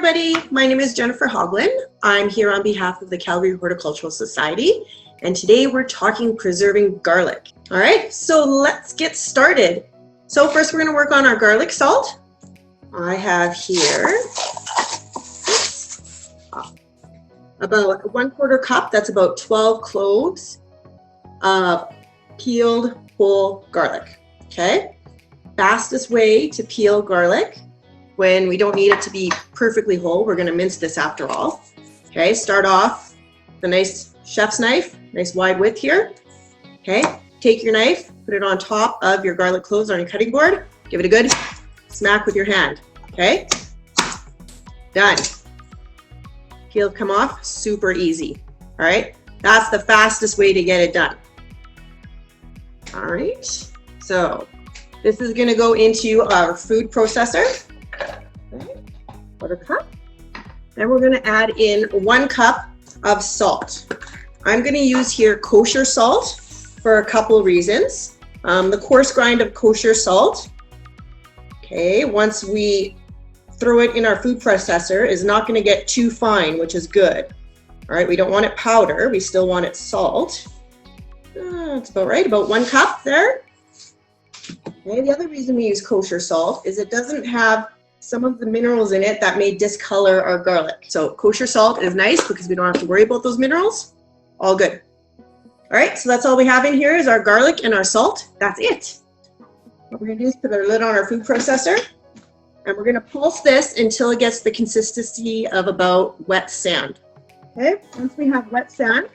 everybody, my name is Jennifer Hoglin. I'm here on behalf of the Calgary Horticultural Society, and today we're talking preserving garlic. All right, so let's get started. So first we're going to work on our garlic salt. I have here about 1/4 cup, that's about 12 cloves of peeled whole garlic, okay? Fastest way to peel garlic when we don't need it to be perfectly whole. We're going to mince this after all. Okay, start off with a nice chef's knife, nice wide width here. Okay, take your knife, put it on top of your garlic cloves on your cutting board. Give it a good smack with your hand. Okay, done. Peel come off, super easy. All right, that's the fastest way to get it done. All right, so this is going to go into our food processor. 1/4 cup. Then we're going to add in 1 cup of salt. I'm going to use here kosher salt for a couple of reasons. The coarse grind of kosher salt, okay, once we throw it in our food processor, is not going to get too fine, which is good. All right, we don't want it powder, we still want it salt. That's about right, about 1 cup there. Okay, the other reason we use kosher salt is it doesn't have some of the minerals in it that may discolor our garlic. So kosher salt is nice because we don't have to worry about those minerals. All good. All right, so that's all we have in here is our garlic and our salt. That's it. What we're gonna do is put our lid on our food processor, and we're gonna pulse this until it gets the consistency of about wet sand. Okay, once we have wet sand,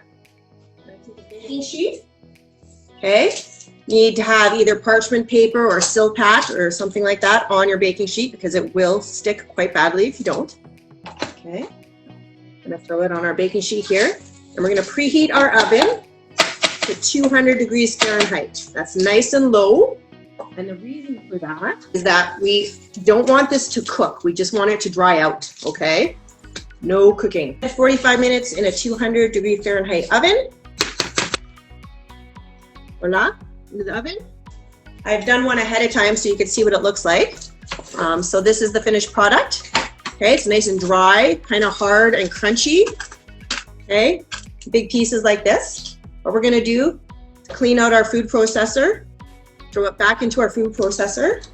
I'm gonna take a baking sheet. Okay. You need to have either parchment paper or silpat or something like that on your baking sheet because it will stick quite badly if you don't. Okay, I'm going to throw it on our baking sheet here, and we're going to preheat our oven to 200 degrees Fahrenheit. That's nice and low, and the reason for that is that we don't want this to cook. We just want it to dry out, okay? No cooking. 45 minutes in a 200 degree Fahrenheit oven. Voila. Into the oven. I've done one ahead of time so you can see what it looks like. So this is the finished product. Okay, it's nice and dry, kind of hard and crunchy. Okay, big pieces like this. What we're gonna do is clean out our food processor, throw it back into our food processor,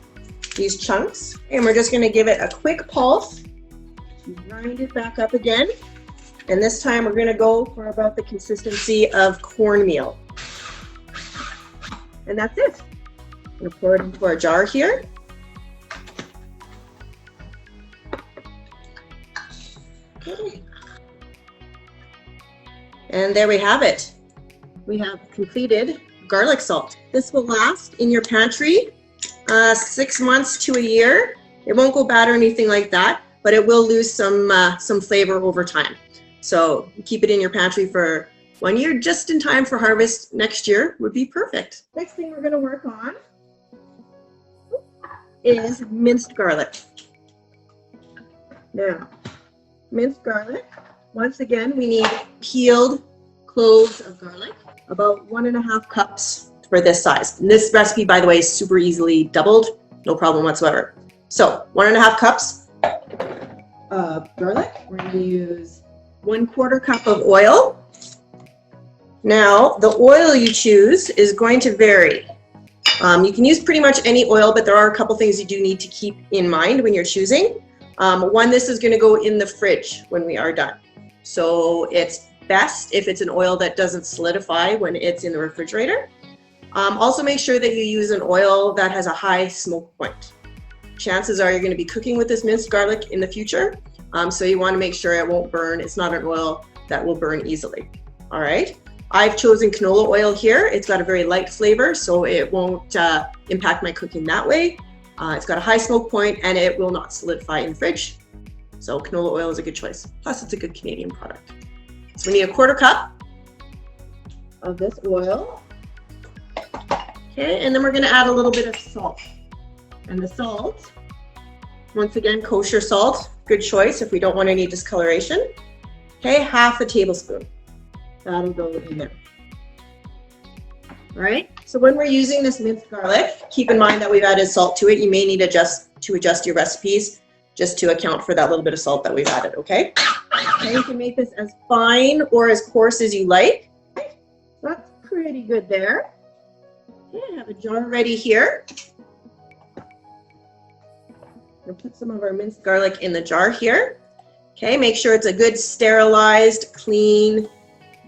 these chunks, and we're just gonna give it a quick pulse, grind it back up again, and this time we're gonna go for about the consistency of cornmeal. And that's it. I'm going to pour it into our jar here. Okay. And there we have it. We have completed garlic salt. This will last in your pantry 6 months to a year. It won't go bad or anything like that, but it will lose some flavor over time. So keep it in your pantry for 1 year, just in time for harvest next year would be perfect. Next thing we're going to work on is minced garlic. Now, minced garlic, once again, we need peeled cloves of garlic, about 1.5 cups for this size. And this recipe, by the way, is super easily doubled, no problem whatsoever. So 1.5 cups of garlic. We're going to use 1/4 cup of oil. Now, the oil you choose is going to vary. You can use pretty much any oil, but there are a couple things you do need to keep in mind when you're choosing. One, this is going to go in the fridge when we are done. So it's best if it's an oil that doesn't solidify when it's in the refrigerator. Also make sure that you use an oil that has a high smoke point. Chances are you're going to be cooking with this minced garlic in the future, so you want to make sure it won't burn. It's not an oil that will burn easily. All right. I've chosen canola oil here. It's got a very light flavor, so it won't impact my cooking that way. It's got a high smoke point and it will not solidify in the fridge. So canola oil is a good choice. Plus it's a good Canadian product. So we need 1/4 cup of this oil. Okay, and then we're gonna add a little bit of salt. And the salt, once again, kosher salt, good choice if we don't want any discoloration. Okay, 1/2 tablespoon. That'll go in there. All right, so when we're using this minced garlic, keep in mind that we've added salt to it. You may need to adjust your recipes just to account for that little bit of salt that we've added, okay? And you can make this as fine or as coarse as you like. That's pretty good there. Okay, I have a jar ready here. We'll put some of our minced garlic in the jar here. Okay, make sure it's a good sterilized, clean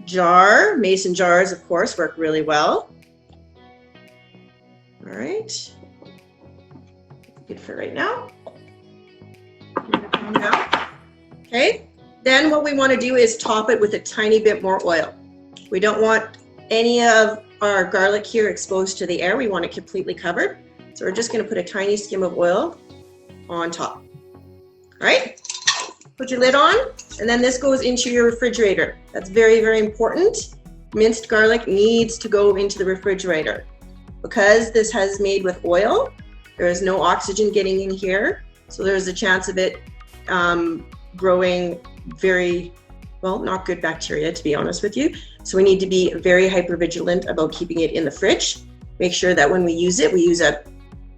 jar. Mason jars, of course, work really well. All right, good for right now. Okay, then what we want to do is top it with a tiny bit more oil. We don't want any of our garlic here exposed to the air. We want it completely covered. So we're just going to put a tiny skim of oil on top. All right, put your lid on, and then this goes into your refrigerator. That's very, very important. Minced garlic needs to go into the refrigerator. Because this has made with oil, there is no oxygen getting in here. So there's a chance of it growing very, well, not good bacteria, to be honest with you. So we need to be very hypervigilant about keeping it in the fridge. Make sure that when we use it, we use a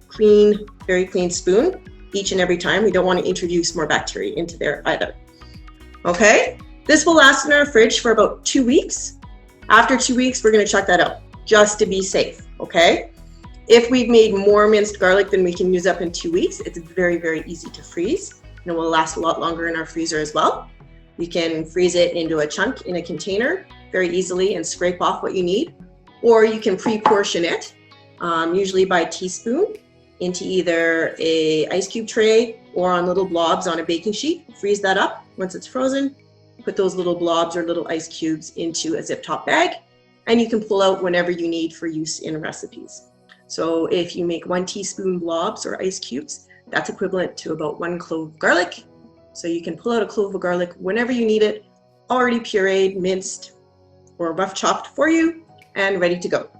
clean, very clean spoon each and every time. We don't want to introduce more bacteria into there either. Okay, this will last in our fridge for about 2 weeks. After 2 weeks, we're going to chuck that out just to be safe, okay? If we've made more minced garlic than we can use up in 2 weeks, it's very, very easy to freeze, and it will last a lot longer in our freezer as well. You can freeze it into a chunk in a container very easily and scrape off what you need, or you can pre-portion it, usually by teaspoon, into either a ice cube tray or on little blobs on a baking sheet. Freeze that up. Once it's frozen, put those little blobs or little ice cubes into a zip top bag, and you can pull out whenever you need for use in recipes. So if you make 1 teaspoon blobs or ice cubes, that's equivalent to about 1 clove of garlic. So you can pull out a clove of garlic whenever you need it, already pureed, minced, or rough chopped for you, and ready to go.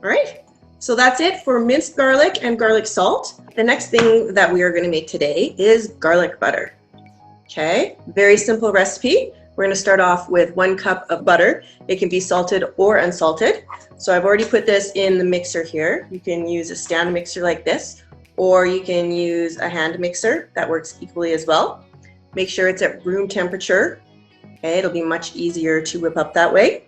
All right, so that's it for minced garlic and garlic salt. The next thing that we are going to make today is garlic butter. Okay, very simple recipe. We're going to start off with 1 cup of butter. It can be salted or unsalted. So I've already put this in the mixer here. You can use a stand mixer like this, or you can use a hand mixer. That works equally as well. Make sure it's at room temperature. Okay, it'll be much easier to whip up that way.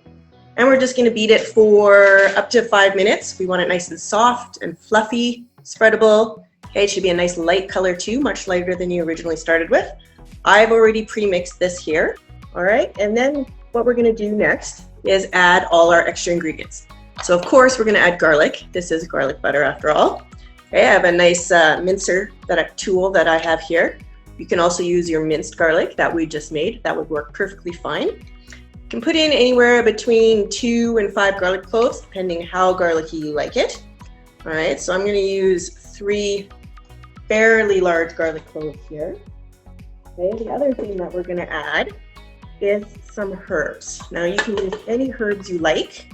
And we're just going to beat it for up to 5 minutes. We want it nice and soft and fluffy, spreadable. Okay, it should be a nice light color too, much lighter than you originally started with. I've already pre-mixed this here. All right, and then what we're going to do next is add all our extra ingredients. So of course we're going to add garlic. This is garlic butter after all. Okay, I have a nice mincer tool that I have here. You can also use your minced garlic that we just made. That would work perfectly fine. You can put in anywhere between 2 and 5 garlic cloves, depending how garlicky you like it. All right, so I'm going to use 3 fairly large garlic cloves here. Okay, the other thing that we're going to add is some herbs. Now you can use any herbs you like.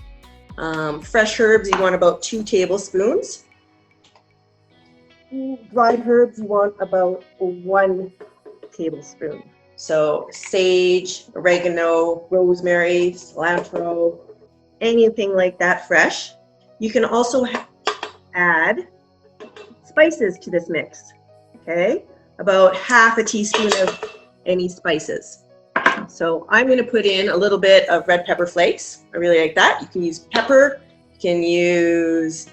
Fresh herbs, you want about 2 tablespoons. Dried herbs, you want about 1 tablespoon. So sage, oregano, rosemary, cilantro, anything like that fresh. You can also add spices to this mix, okay? About ½ teaspoon of any spices. So I'm going to put in a little bit of red pepper flakes. I really like that. You can use pepper, you can use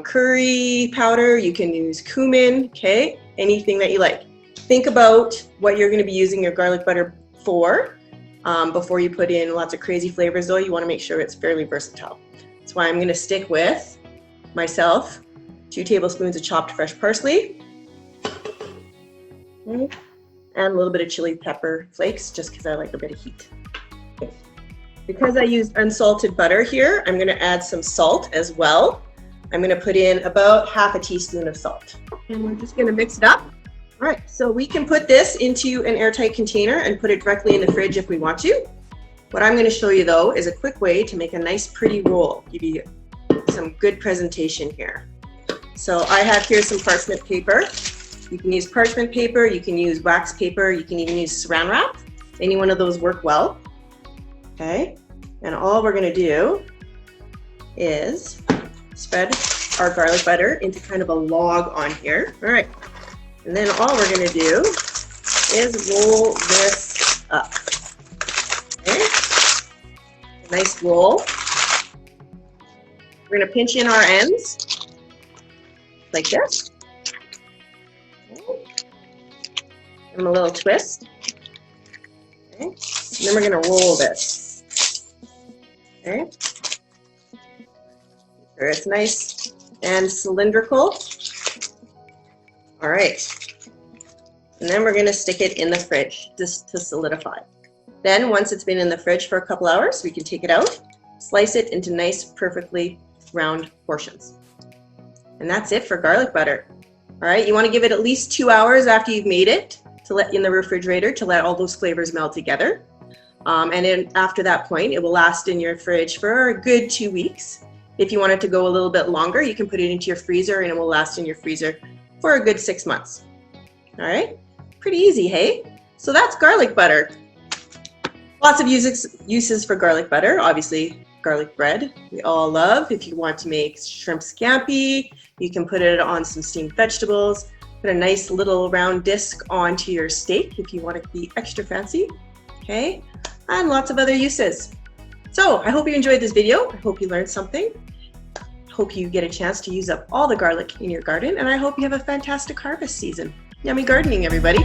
curry powder, you can use cumin, okay? Anything that you like. Think about what you're going to be using your garlic butter for before you put in lots of crazy flavors though. You want to make sure it's fairly versatile. That's why I'm going to stick with myself 2 tablespoons of chopped fresh parsley. Okay. And a little bit of chili pepper flakes, just because I like a bit of heat. Okay. Because I used unsalted butter here, I'm going to add some salt as well. I'm going to put in about ½ teaspoon of salt. And we're just going to mix it up. All right, so we can put this into an airtight container and put it directly in the fridge if we want to. What I'm going to show you though is a quick way to make a nice pretty roll. Give you some good presentation here. So I have here some parchment paper. You can use parchment paper, you can use wax paper, you can even use saran wrap. Any one of those work well. Okay, and all we're going to do is spread our garlic butter into kind of a log on here. All right, And then all we're going to do is roll this up. Okay? A nice roll. We're going to pinch in our ends like this. Okay. Give them a little twist. Okay. And then we're going to roll this. Okay. Make sure it's nice and cylindrical. All right. And then we're going to stick it in the fridge just to solidify. Then once it's been in the fridge for a couple hours, we can take it out, slice it into nice, perfectly round portions. And that's it for garlic butter. All right, you want to give it at least 2 hours after you've made it to let in the refrigerator to let all those flavors melt together. And then after that point, it will last in your fridge for a good 2 weeks. If you want it to go a little bit longer, you can put it into your freezer and it will last in your freezer for a good 6 months. All right, pretty easy, hey? So that's garlic butter. Lots of uses for garlic butter. Obviously, garlic bread we all love. If you want to make shrimp scampi, you can put it on some steamed vegetables. Put a nice little round disc onto your steak if you want to be extra fancy. Okay, and lots of other uses. So I hope you enjoyed this video. I hope you learned something. Hope you get a chance to use up all the garlic in your garden, and I hope you have a fantastic harvest season. Yummy gardening, everybody.